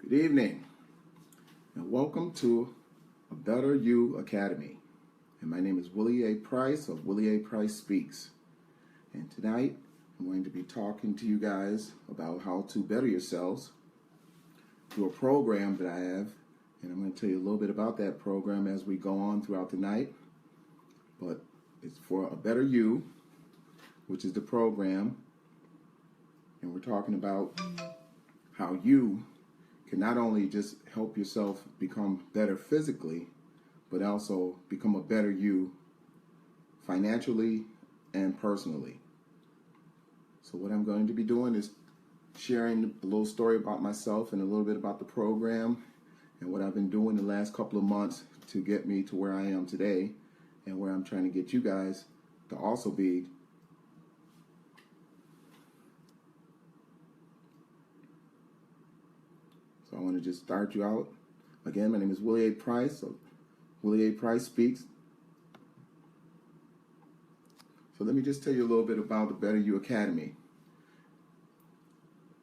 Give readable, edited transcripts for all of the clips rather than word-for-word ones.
Good evening, and welcome to A Better You Academy. And my name is Willie A. Price of Willie A. Price Speaks. And tonight, I'm going to be talking to you guys about how to better yourselves through a program that I have. And I'm going to tell you a little bit about that program as we go on throughout the night. But it's for A Better You, which is the program. And we're talking about how you can not only just help yourself become better physically, but also become a better you financially and personally. So what I'm going to be doing is sharing a little story about myself and a little bit about the program and what I've been doing the last couple of months to get me to where I am today and where I'm trying to get you guys to also be. So I want to just start you out. Again, my name is Willie A. Price, so Willie A. Price Speaks. So let me just tell you a little bit about the Better You Academy.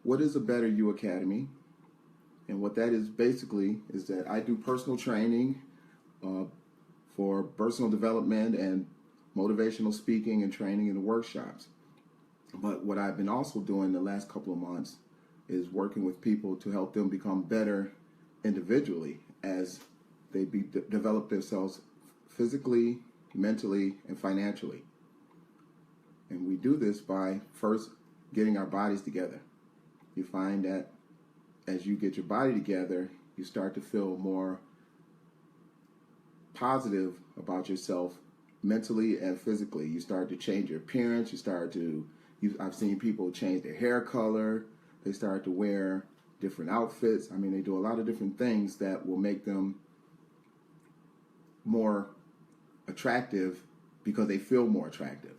What is a Better You Academy? And what that is basically is that I do personal training for personal development and motivational speaking and training in the workshops. But what I've been also doing the last couple of months is working with people to help them become better individually as they develop themselves physically, mentally, and financially. And we do this by first getting our bodies together. You find that as you get your body together, you start to feel more positive about yourself mentally and physically. You start to change your appearance. I've seen people change their hair color. They start to wear different outfits. I mean, they do a lot of different things that will make them more attractive because they feel more attractive.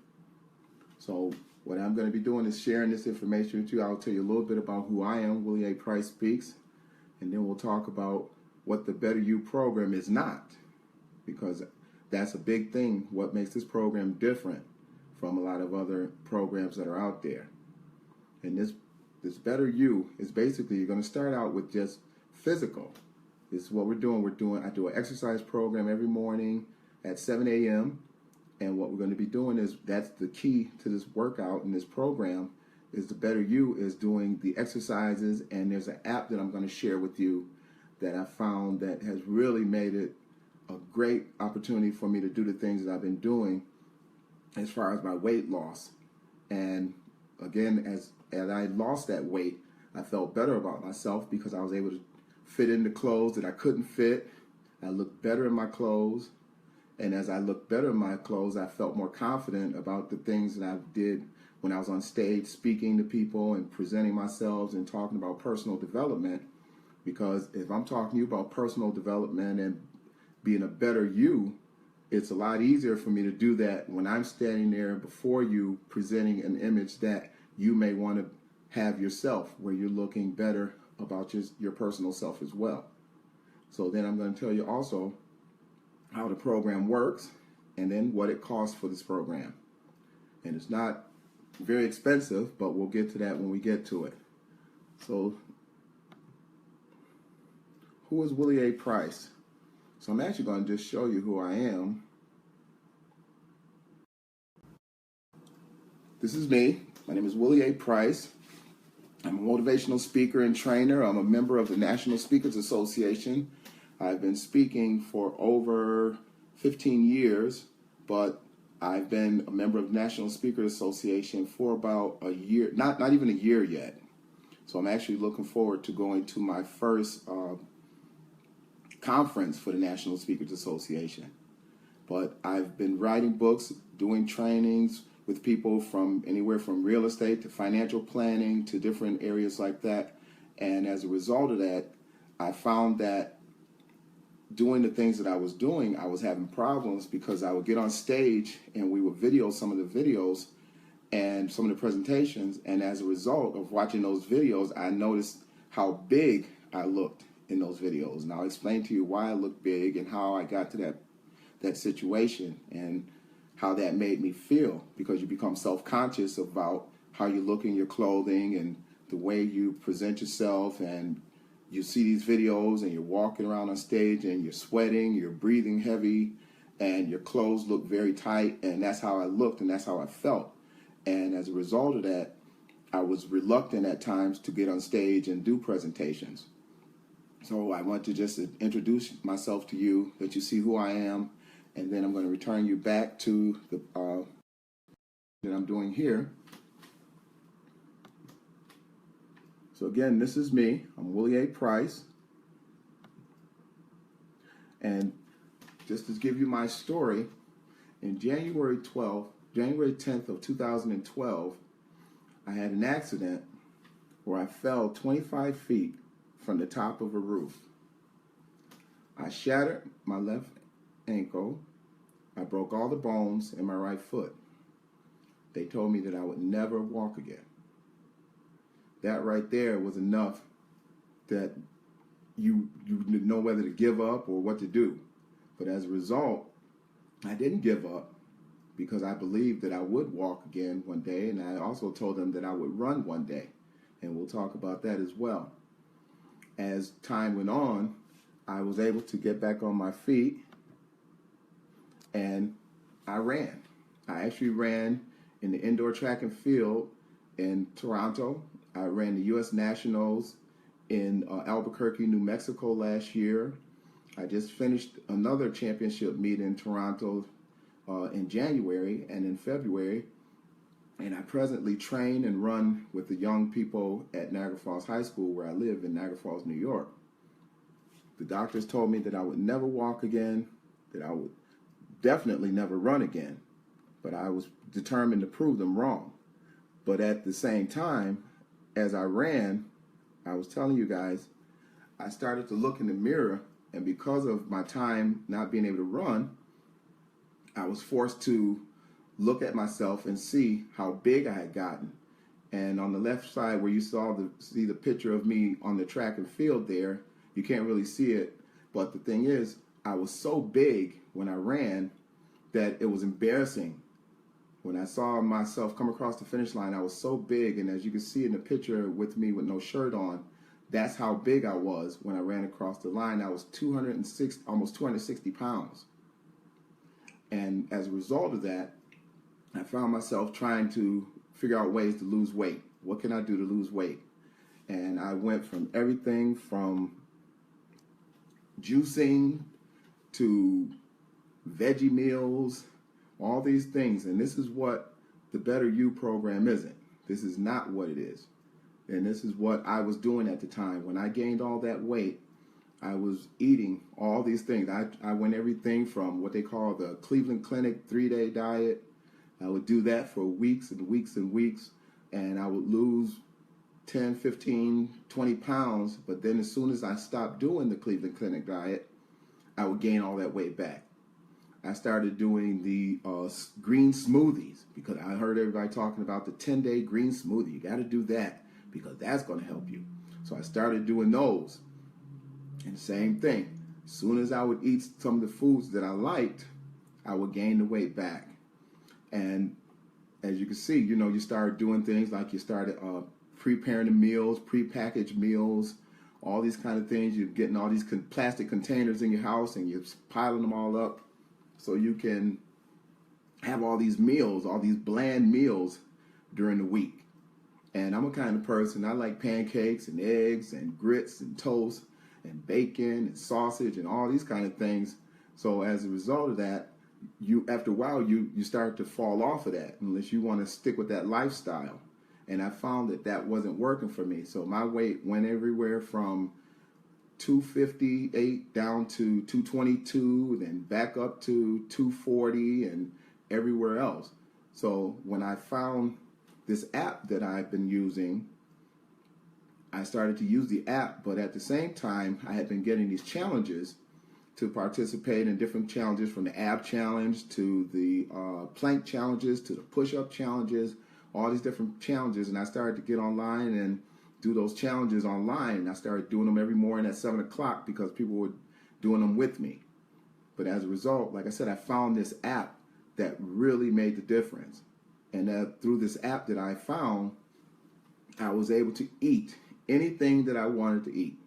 So what I'm going to be doing is sharing this information with you. I'll tell you a little bit about who I am, Willie A. Price Speaks, and then we'll talk about what the Better You program is not, because that's a big thing, what makes this program different from a lot of other programs that are out there. And this Better You is basically, you're going to start out with just physical. This is what we're doing. I do an exercise program every morning at 7 a.m. And what we're going to be doing is, that's the key to this workout and this program, is the Better You is doing the exercises. And there's an app that I'm going to share with you that I found that has really made it a great opportunity for me to do the things that I've been doing as far as my weight loss. And again, as I lost that weight, I felt better about myself because I was able to fit into clothes that I couldn't fit. I looked better in my clothes. And as I looked better in my clothes, I felt more confident about the things that I did when I was on stage speaking to people and presenting myself and talking about personal development. Because if I'm talking to you about personal development and being a better you, it's a lot easier for me to do that when I'm standing there before you presenting an image that you may want to have yourself, where you're looking better about your personal self as well. So then I'm going to tell you also how the program works and then what it costs for this program. And it's not very expensive, but we'll get to that when we get to it. So who is Willie A. Price? So I'm actually going to just show you who I am. This is me. My name is Willie A. Price. I'm a motivational speaker and trainer. I'm a member of the National Speakers Association. I've been speaking for over 15 years, but I've been a member of the National Speakers Association for about a year, not even a year yet. So I'm actually looking forward to going to my first conference for the National Speakers Association. But I've been writing books, doing trainings with people from anywhere from real estate to financial planning to different areas like that. And as a result of that, I found that doing the things that I was doing, I was having problems because I would get on stage and we would video some of the videos and some of the presentations. And as a result of watching those videos, I noticed how big I looked in those videos. And I'll explain to you why I look big and how I got to that situation and how that made me feel, because you become self-conscious about how you look in your clothing and the way you present yourself and you see these videos and you're walking around on stage and you're sweating, you're breathing heavy, and your clothes look very tight, and that's how I looked and that's how I felt. And as a result of that, I was reluctant at times to get on stage and do presentations. So I want to just introduce myself to you, that you see who I am, and then I'm going to return you back to the that I'm doing here. So again, this is me. I'm Willie A. Price. And just to give you my story, in January 10th of 2012, I had an accident where I fell 25 feet from the top of a roof. I shattered my left ankle. I broke all the bones in my right foot. They told me that I would never walk again. That right there was enough that you didn't know whether to give up or what to do. But as a result, I didn't give up because I believed that I would walk again one day, and I also told them that I would run one day. And we'll talk about that as well. As time went on, I was able to get back on my feet, and I ran. I actually ran in the indoor track and field in Toronto. I ran the U.S. Nationals in Albuquerque, New Mexico last year. I just finished another championship meet in Toronto in January and in February. And I presently train and run with the young people at Niagara Falls High School, where I live in Niagara Falls, New York. The doctors told me that I would never walk again, that I would definitely never run again. But I was determined to prove them wrong. But at the same time, as I ran, I was telling you guys, I started to look in the mirror, and because of my time not being able to run, I was forced to look at myself and see how big I had gotten. And on the left side where you see the picture of me on the track and field there, you can't really see it, but the thing is, I was so big when I ran that it was embarrassing. When I saw myself come across the finish line, I was so big, and as you can see in the picture with me with no shirt on, that's how big I was when I ran across the line. I was almost 260 pounds. And as a result of that, I found myself trying to figure out ways to lose weight. What can I do to lose weight? And I went from everything from juicing to veggie meals, all these things. And this is what the Better You program isn't. This is not what it is. And this is what I was doing at the time. When I gained all that weight, I was eating all these things. I went everything from what they call the Cleveland Clinic 3-day diet. I would do that for weeks and weeks and weeks, and I would lose 10, 15, 20 pounds. But then as soon as I stopped doing the Cleveland Clinic diet, I would gain all that weight back. I started doing the green smoothies because I heard everybody talking about the 10-day green smoothie. You got to do that because that's going to help you. So I started doing those. And same thing. As soon as I would eat some of the foods that I liked, I would gain the weight back. And as you can see, you start doing things like you started preparing the meals, prepackaged meals, all these kind of things. You're getting all these plastic containers in your house and you're piling them all up so you can have all these meals, all these bland meals during the week. And I'm a kind of person, I like pancakes and eggs and grits and toast and bacon and sausage and all these kind of things. So as a result of that, after a while you start to fall off of that unless you want to stick with that lifestyle. And I found that wasn't working for me. So my weight went everywhere from 258 down to 222, then back up to 240 and everywhere else. So when I found this app that I've been using, I started to use the app, but at the same time, I had been getting these challenges to participate in different challenges, from the ab challenge to the plank challenges to the push-up challenges, all these different challenges. And I started to get online and do those challenges online. And I started doing them every morning at 7 o'clock because people were doing them with me. But as a result, like I said, I found this app that really made the difference. And through this app that I found, I was able to eat anything that I wanted to eat.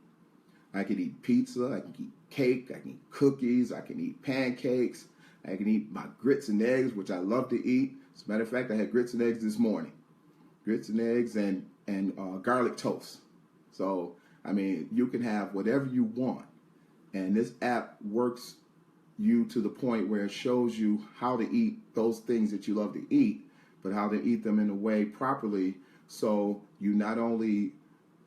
I can eat pizza, I can eat cake, I can eat cookies, I can eat pancakes, I can eat my grits and eggs, which I love to eat. As a matter of fact, I had grits and eggs this morning. Grits and eggs and garlic toast. So, I mean, you can have whatever you want. And this app works you to the point where it shows you how to eat those things that you love to eat, but how to eat them in a way properly so you not only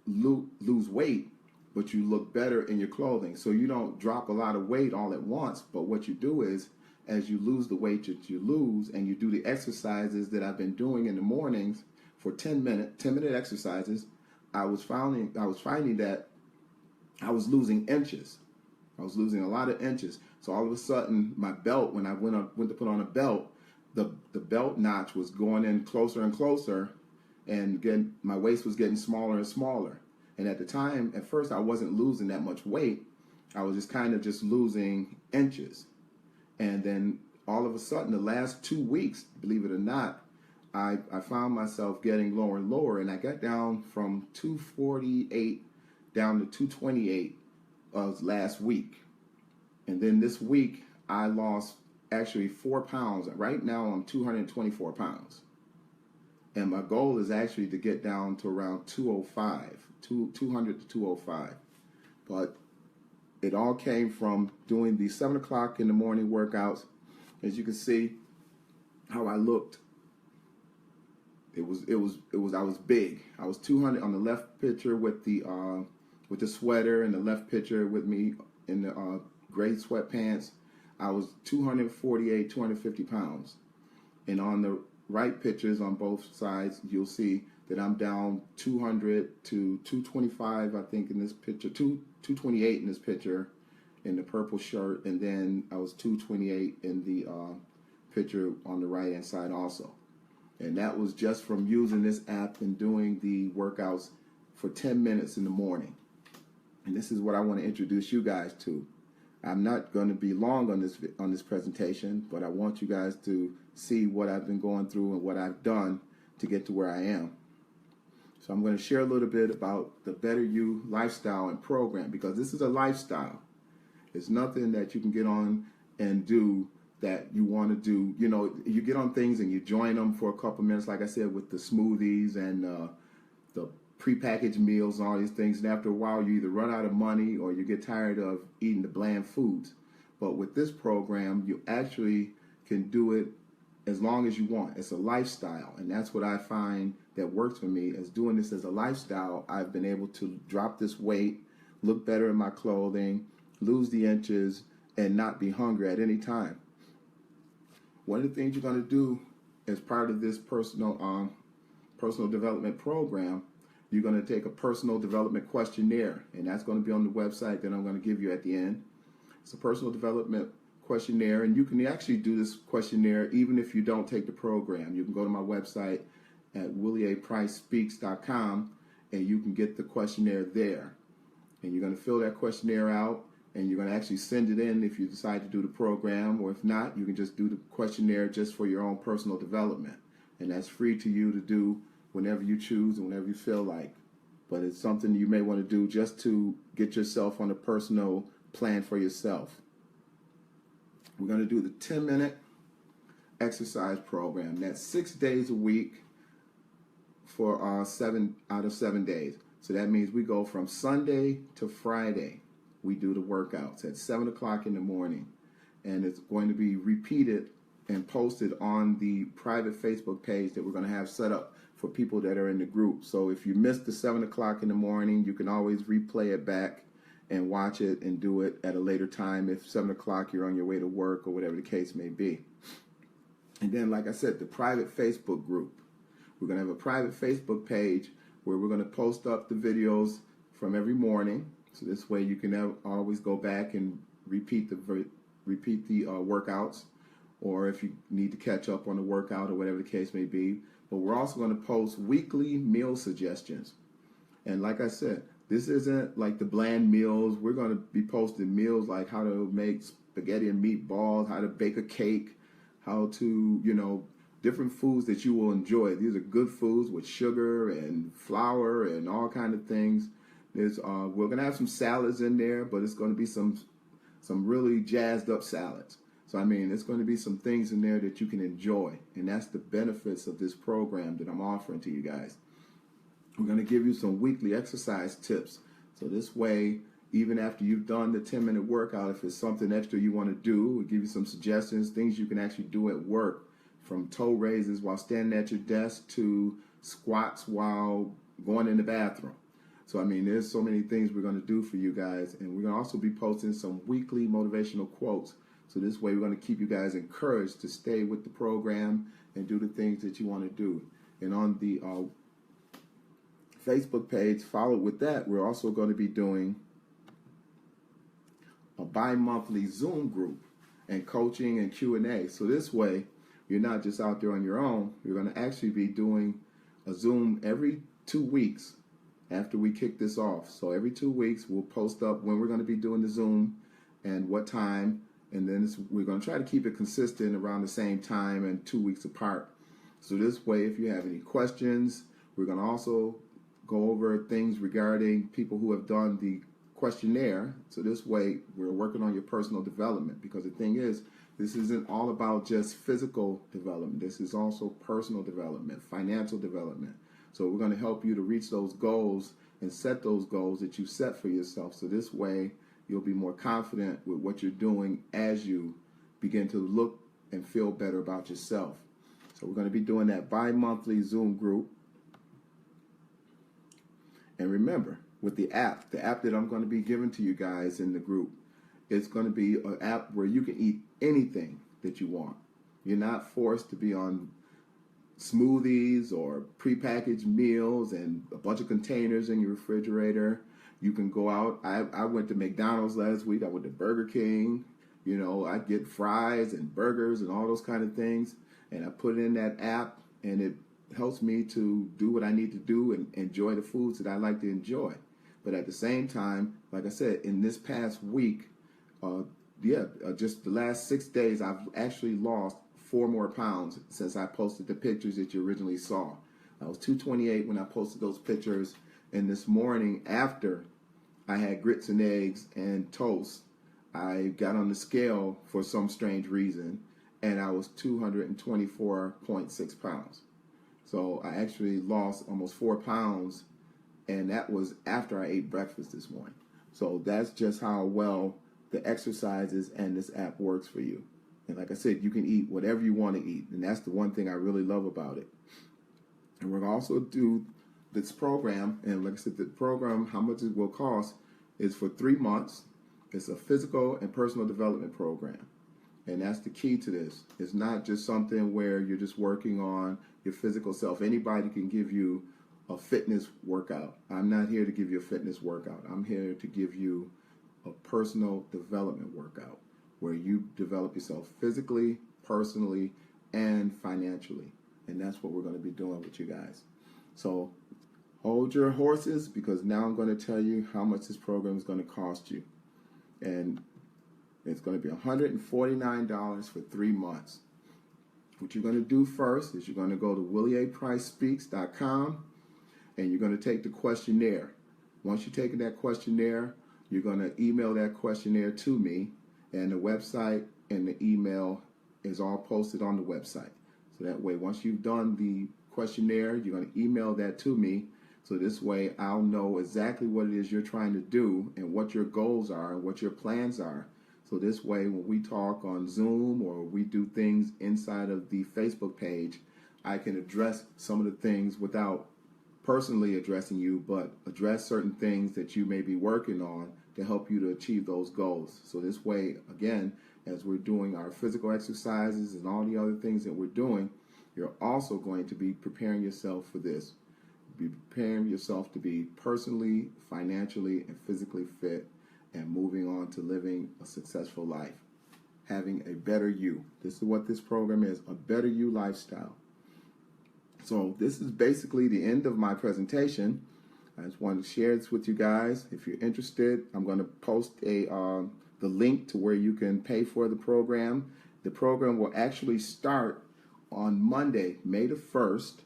lose weight, but you look better in your clothing. So you don't drop a lot of weight all at once, but what you do is, as you lose the weight that you lose and you do the exercises that I've been doing in the mornings for 10 minute exercises, I was finding that I was losing inches. I was losing a lot of inches. So all of a sudden, my belt, when I went to put on a belt, the belt notch was going in closer and closer, and my waist was getting smaller and smaller. And at the time, at first, I wasn't losing that much weight. I was just kind of just losing inches. And then all of a sudden, the last 2 weeks, believe it or not, I found myself getting lower and lower, and I got down from 248 down to 228 last week. And then this week, I lost actually 4 pounds. Right now, I'm 224 pounds. And my goal is actually to get down to around 200 to 205. But it all came from doing the 7 o'clock in the morning workouts. As you can see how I looked. I was big. I was 200 on the left picture with the sweater, and the left picture with me in the gray sweatpants. I was 248, 250 pounds. And on the right pictures on both sides, you'll see that I'm down 200 to 225, I think, in this picture, 228 in this picture in the purple shirt, and then I was 228 in the picture on the right hand side also. And that was just from using this app and doing the workouts for 10 minutes in the morning. And this is what I want to introduce you guys to. I'm not going to be long on this presentation, but I want you guys to see what I've been going through and what I've done to get to where I am. So I'm going to share a little bit about the Better You lifestyle and program, because this is a lifestyle. It's nothing that you can get on and do that you want to do. You know, you get on things and you join them for a couple minutes, like I said, with the smoothies and the prepackaged meals and all these things. And after a while, you either run out of money or you get tired of eating the bland foods. But with this program, you actually can do it as long as you want. It's a lifestyle. And that's what I find that works for me, is doing this as a lifestyle. I've been able to drop this weight, look better in my clothing, lose the inches, and not be hungry at any time. One of the things you're going to do as part of this personal development program, you're going to take a personal development questionnaire, and that's going to be on the website that I'm going to give you at the end. It's a personal development questionnaire, and you can actually do this questionnaire even if you don't take the program. You can go to my website at willieapricespeaks.com, and you can get the questionnaire there. And you're going to fill that questionnaire out, and you're going to actually send it in if you decide to do the program, or if not, you can just do the questionnaire just for your own personal development. And that's free to you to do whenever you choose and whenever you feel like. But it's something you may want to do just to get yourself on a personal plan for yourself. We're going to do the 10-minute exercise program. That's 6 days a week for 7 out of 7 days. So that means we go from Sunday to Friday. We do the workouts at 7 o'clock in the morning. And it's going to be repeated and posted on the private Facebook page that we're going to have set up for people that are in the group. So if you missed the 7 o'clock in the morning, you can always replay it back and watch it and do it at a later time if 7 o'clock you're on your way to work or whatever the case may be. And then, like I said, the private Facebook group. We're going to have a private Facebook page where we're going to post up the videos from every morning. So this way you can always go back and repeat the workouts, or if you need to catch up on the workout or whatever the case may be. But we're also going to post weekly meal suggestions. And like I said, this isn't like the bland meals. We're going to be posting meals like how to make spaghetti and meatballs, how to bake a cake, how to, different foods that you will enjoy. These are good foods with sugar and flour and all kind of things We're gonna have some salads in there, but it's gonna be some really jazzed up salads. So I mean, it's going to be some things in there that you can enjoy, and that's the benefits of this program that I'm offering to you guys. We're going to give you some weekly exercise tips. So this way, even after you've done the 10-minute workout, if it's something extra you want to do, we'll give you some suggestions, things you can actually do at work, from toe raises while standing at your desk to squats while going in the bathroom. So, I mean, there's so many things we're going to do for you guys. And we're going to also be posting some weekly motivational quotes. So this way, we're going to keep you guys encouraged to stay with the program and do the things that you want to do. And on the Facebook page, followed with that, we're also going to be doing a bi-monthly Zoom group and coaching and Q&A. So this way, you're not just out there on your own. You're going to actually be doing a Zoom every 2 weeks after we kick this off. So every 2 weeks, we'll post up when we're going to be doing the Zoom and what time. And then we're going to try to keep it consistent around the same time and 2 weeks apart. So this way, if you have any questions, we're going to also go over things regarding people who have done the questionnaire. So this way, we're working on your personal development, because the thing is, this isn't all about just physical development. This is also personal development, financial development. So we're going to help you to reach those goals and set those goals that you set for yourself. So this way, you'll be more confident with what you're doing as you begin to look and feel better about yourself. So we're going to be doing that bi-monthly Zoom group. And remember, with the app that I'm going to be giving to you guys in the group, it's going to be an app where you can eat anything that you want. You're not forced to be on smoothies or prepackaged meals and a bunch of containers in your refrigerator. You can go out. I went to McDonald's last week. I went to Burger King. You know, I get fries and burgers and all those kind of things. And I put it in that app, and it helps me to do what I need to do and enjoy the foods that I like to enjoy. But at the same time, like I said, in this past week, just the last 6 days, I've actually lost 4 more pounds since I posted the pictures that you originally saw. I was 228 when I posted those pictures, and this morning, after I had grits and eggs and toast, I got on the scale for some strange reason, and I was 224.6 pounds. So I actually lost almost 4 pounds, and that was after I ate breakfast this morning. So that's just how well the exercises and this app works for you. And like I said, you can eat whatever you want to eat, and that's the one thing I really love about it. And we're going to also do this program, and like I said, the program, how much it will cost, is for 3 months. It's a physical and personal development program. And that's the key to this. It's not just something where you're just working on your physical self. Anybody can give you a fitness workout. I'm not here to give you a fitness workout. I'm here to give you a personal development workout where you develop yourself physically, personally, and financially. And that's what we're going to be doing with you guys. So hold your horses, because now I'm going to tell you how much this program is going to cost you. And it's going to be $149 for 3 months. What you're going to do first is you're going to go to willieapricespeaks.com, and you're going to take the questionnaire. Once you've taken that questionnaire, you're going to email that questionnaire to me, and the website and the email is all posted on the website. So that way, once you've done the questionnaire, you're going to email that to me. So this way, I'll know exactly what it is you're trying to do and what your goals are and what your plans are. So this way, when we talk on Zoom or we do things inside of the Facebook page, I can address some of the things without personally addressing you, but address certain things that you may be working on to help you to achieve those goals. So this way, again, as we're doing our physical exercises and all the other things that we're doing, you're also going to be preparing yourself for this. Be preparing yourself to be personally, financially, and physically fit, and moving on to living a successful life, having a better you. This is what this program is, a better you lifestyle. So this is basically the end of my presentation. I just wanted to share this with you guys. If you're interested, I'm going to post the link to where you can pay for the program. The program will actually start on Monday, May the 1st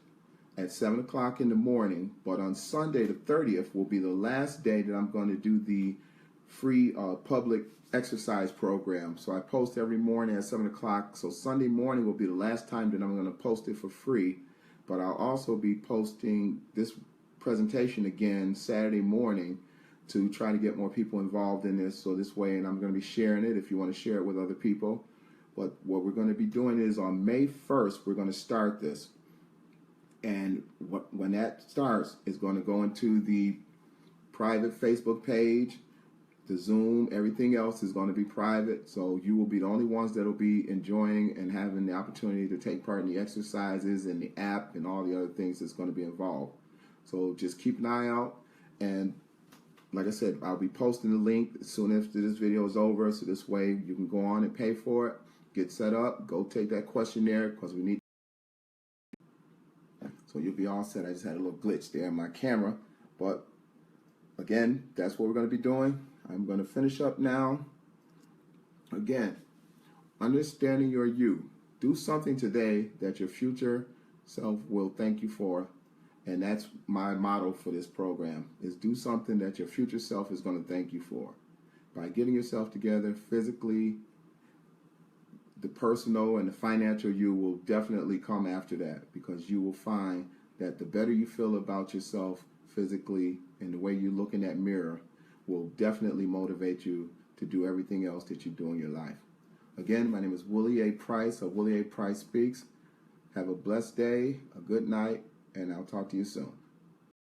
at 7 o'clock in the morning. But on Sunday, the 30th, will be the last day that I'm going to do the free public exercise program. So I post every morning at 7 o'clock. So Sunday morning will be the last time that I'm going to post it for free. But I'll also be posting this presentation again Saturday morning to try to get more people involved in this. So this way, and I'm going to be sharing it if you want to share it with other people. But what we're going to be doing is on May 1st, we're going to start this. And when that starts, it's going to go into the private Facebook page, the Zoom, everything else is going to be private. So you will be the only ones that will be enjoying and having the opportunity to take part in the exercises and the app and all the other things that's going to be involved. So just keep an eye out. And like I said, I'll be posting the link as soon as this video is over. So this way you can go on and pay for it, get set up, go take that questionnaire because we need. So you'll be all set. I just had a little glitch there in my camera. But again, that's what we're going to be doing. I'm going to finish up now. Again, understanding your you. Do something today that your future self will thank you for. And that's my motto for this program, is do something that your future self is going to thank you for. By getting yourself together physically, the personal and the financial you will definitely come after that, because you will find that the better you feel about yourself physically and the way you look in that mirror will definitely motivate you to do everything else that you do in your life. Again, my name is Willie A. Price of Willie A. Price Speaks. Have a blessed day, a good night, and I'll talk to you soon.